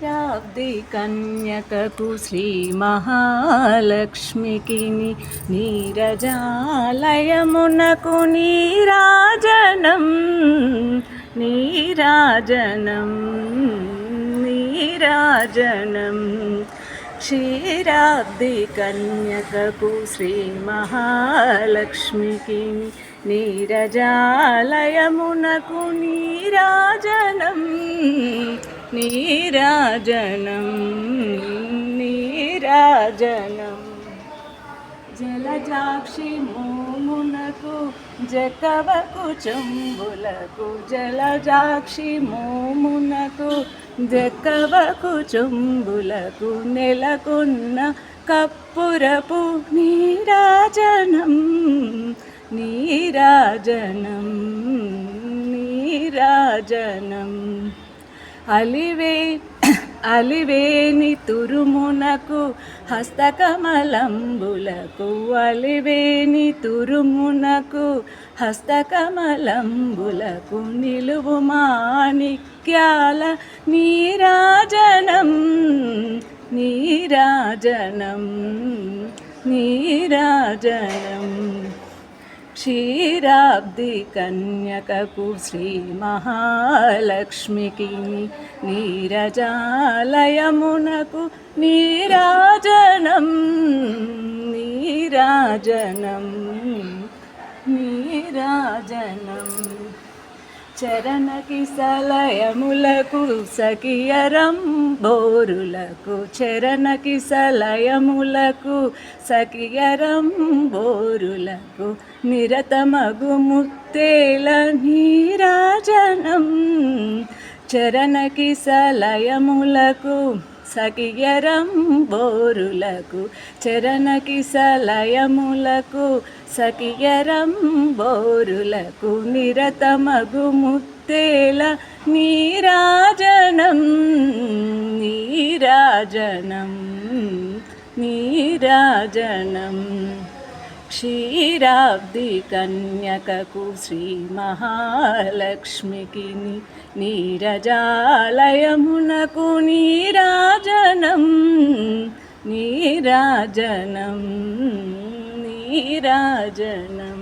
క్షీరాబ్ది కన్యకకు శ్రీ మహాలక్ష్మికి నీరజాలయమునకు నీరాజనం నీరాజనం నీరాజనం క్షీరాబ్ది కన్యకకు శ్రీ మహాలక్ష్మికి నీరజాలయమునకు నీరాజనం నీరాజనం నీరాజనం జలజాక్షి మోమునకు జకవకు చెంబులకు జలజాక్షి మోమునకు జకవకు చెంబులకు నెలకొన్న కప్పురపు నీరాజనం నీరాజనం నీరాజనం అలివేని తురుమునకు హస్తకమలంబులకు అలివేని తురుమునకు హస్తకమలంబులకు నిలువు మాణిక్యాల నీరాజనం నీరాజనం నీరాజనం క్షీరాబ్ది కన్యకకు శ్రీ మహాలక్ష్మికి నీరజాలయమునకు నీరాజనం నీరాజనం నీరాజనం చరణకి సలయములకు సఖియరంబోరులకు చరణకి సలయములకు సఖియరంబోరులకు నిరతమగు ముత్తేల నీరాజనం చరణకి సలయములకు సఖియరంబోరులకు చరణకి సలయములకు సఖియరంబోరులకు నిరతమగు ముత్తేల నీరాజనం నీరాజనం నీరాజనం క్షీరాబ్ది కన్యకకు శ్రీ మహాలక్ష్మికి నీరజాలయమునకు నీరాజనం నీరాజనం నీరాజనం